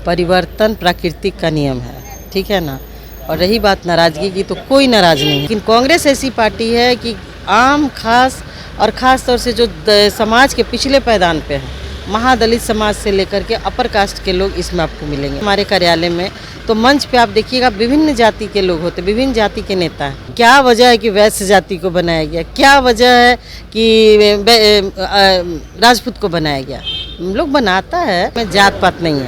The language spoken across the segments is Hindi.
परिवर्तन प्राकृतिक का नियम है, ठीक है ना। और रही बात नाराज़गी की, तो कोई नाराज़ नहीं है, लेकिन कांग्रेस ऐसी पार्टी है कि आम खास और ख़ास तौर से जो समाज के पिछले पैदान पे हैं, महादलित समाज से लेकर के अपर कास्ट के लोग इसमें आपको मिलेंगे। हमारे कार्यालय में तो मंच पे आप देखिएगा विभिन्न जाति के लोग होते, विभिन्न जाति के नेता हैं। क्या वजह है कि वैश्य जाति को बनाया गया, क्या वजह है कि राजपूत को बनाया गया। लोग बनाता है, जात पात नहीं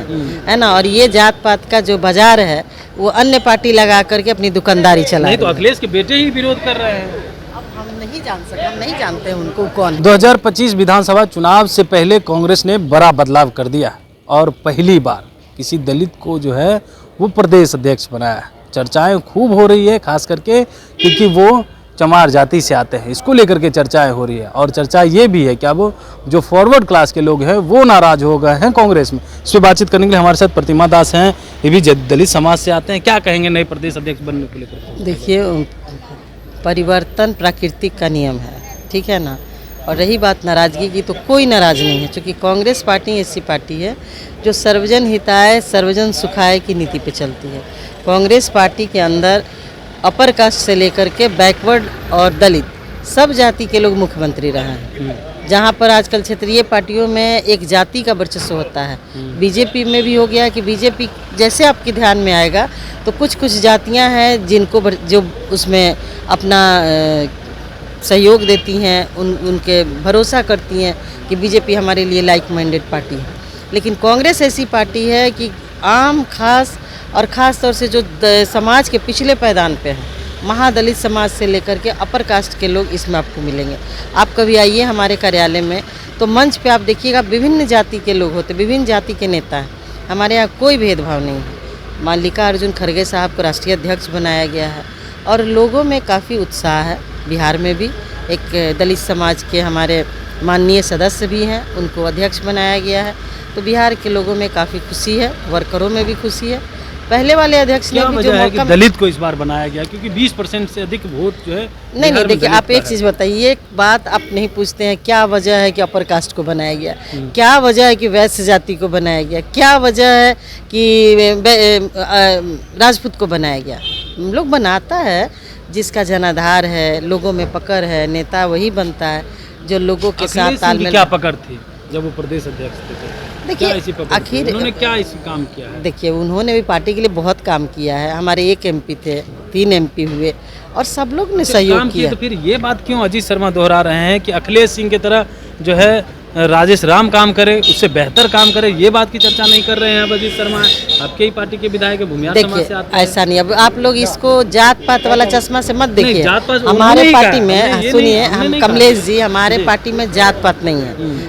है ना। और ये जात पात का जो बाजार है वो अन्य पार्टी लगा करके अपनी दुकानदारी चला। नहीं तो अखिलेश के बेटे ही विरोध कर रहे हैं। हम नहीं जान सकते, हम नहीं जानते उनको कौन। 2025 विधानसभा चुनाव से पहले कांग्रेस ने बड़ा बदलाव कर दिया और पहली बार किसी दलित को जो है वो प्रदेश अध्यक्ष बनाया। चर्चाएं खूब हो रही है, खास करके क्योंकि वो चमार जाति से आते हैं, इसको लेकर के चर्चाएं हो रही है। और चर्चा ये भी है क्या वो जो फॉरवर्ड क्लास के लोग हैं वो नाराज हो गए हैं कांग्रेस में। इस पर बातचीत करने के लिए हमारे साथ प्रतिमा दास हैं, ये भी दलित समाज से आते हैं। क्या कहेंगे नए प्रदेश अध्यक्ष बनने को लेकर? देखिए, परिवर्तन प्राकृतिक का नियम है, ठीक है ना। और रही बात नाराज़गी की, तो कोई नाराज़ नहीं है, क्योंकि कांग्रेस पार्टी ऐसी पार्टी है जो सर्वजन हिताय सर्वजन सुखाय की नीति पे चलती है। कांग्रेस पार्टी के अंदर अपर कास्ट से लेकर के बैकवर्ड और दलित सब जाति के लोग मुख्यमंत्री रहे हैं। जहाँ पर आजकल क्षेत्रीय पार्टियों में एक जाति का वर्चस्व होता है, बीजेपी में भी हो गया कि बीजेपी जैसे आपके ध्यान में आएगा तो कुछ कुछ जातियाँ हैं जिनको जो उसमें अपना सहयोग देती हैं, उनके भरोसा करती हैं कि बीजेपी हमारे लिए लाइक माइंडेड पार्टी है। लेकिन कांग्रेस ऐसी पार्टी है कि आम खास और ख़ास तौर से जो समाज के पिछले पैदान पे हैं, महादलित समाज से लेकर के अपर कास्ट के लोग इसमें आपको मिलेंगे। आप कभी आइए हमारे कार्यालय में तो मंच पे आप देखिएगा विभिन्न जाति के लोग होते, विभिन्न जाति के नेता हैं। हमारे यहाँ कोई भेदभाव नहीं है। मल्लिकार्जुन खड़गे साहब को राष्ट्रीय अध्यक्ष बनाया गया है और लोगों में काफ़ी उत्साह है। बिहार में भी एक दलित समाज के हमारे माननीय सदस्य भी हैं, उनको अध्यक्ष बनाया गया है। तो बिहार के लोगों में काफ़ी खुशी है, वर्करों में भी खुशी है। पहले वाले अध्यक्ष ने भी जो मौका दलित को इस बार बनाया गया, क्योंकि 20% से अधिक वोट जो है नहीं देखिए, आप एक चीज़ बताइए, एक बात आप नहीं पूछते हैं क्या वजह है कि अपर कास्ट को बनाया गया, क्या वजह है कि वैश्य जाति को बनाया गया, क्या वजह है कि राजपूत को बनाया गया। लोग बनाता है जिसका जनाधार है, लोगों में पकड़ है, नेता वही बनता है जो लोगों के साथ तालमेल। क्या पकड़ थी जब वो प्रदेश अध्यक्ष थे? देखिए, आखिर उन्होंने क्या इसी काम किया है? देखिए, उन्होंने भी पार्टी के लिए बहुत काम किया है। हमारे 1 MP थे, 3 MP हुए और सब लोग ने सहयोग किया। तो फिर ये बात क्यों अजीत शर्मा दोहरा रहे हैं कि अखिलेश सिंह की तरह जो है राजेश राम काम करे, उससे बेहतर काम करे? ये बात की चर्चा नहीं कर रहे हैं अब अजीत शर्मा, आपके ही पार्टी के विधायक भूमिहार समाज से आते हैं। ऐसा नहीं, अब आप लोग इसको जात पात वाला चश्मा से मत देखिए। हमारे पार्टी में सुनिए, हम कमलेश जी, हमारे पार्टी में जात पात नहीं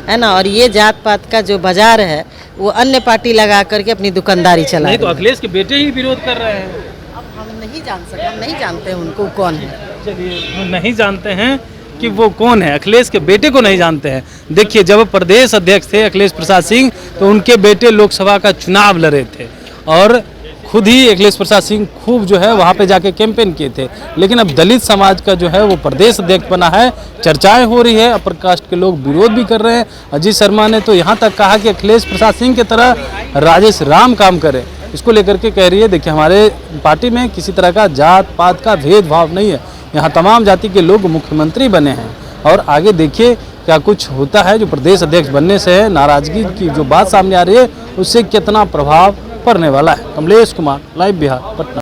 है ना। और ये जात पात का जो बाजार है वो अन्य पार्टी लगा करके अपनी दुकानदारी चला। नहीं तो अखिलेश के बेटे ही विरोध कर रहे हैं। अब हम नहीं जान सकते, हम नहीं जानते उनको कौन है। चलिए, हम नहीं जानते हैं कि वो कौन है, अखिलेश के बेटे को नहीं जानते हैं। देखिए, जब प्रदेश अध्यक्ष थे अखिलेश प्रसाद सिंह तो उनके बेटे लोकसभा का चुनाव लड़े थे और खुद ही अखिलेश प्रसाद सिंह खूब जो है वहाँ पे जाके कैंपेन किए थे। लेकिन अब दलित समाज का जो है वो प्रदेश अध्यक्ष बना है, चर्चाएं हो रही है, अपर कास्ट के लोग विरोध भी कर रहे हैं। अजीत शर्मा ने तो यहाँ तक कहा कि अखिलेश प्रसाद सिंह की तरह राजेश राम काम करे, इसको लेकर के कह रही है। देखिए, हमारे पार्टी में किसी तरह का जात पात का भेदभाव नहीं है, यहाँ तमाम जाति के लोग मुख्यमंत्री बने हैं। और आगे देखिए क्या कुछ होता है जो प्रदेश अध्यक्ष बनने से है, नाराजगी की जो बात सामने आ रही है उससे कितना प्रभाव पड़ने वाला है। कमलेश कुमार, लाइव बिहार, पटना।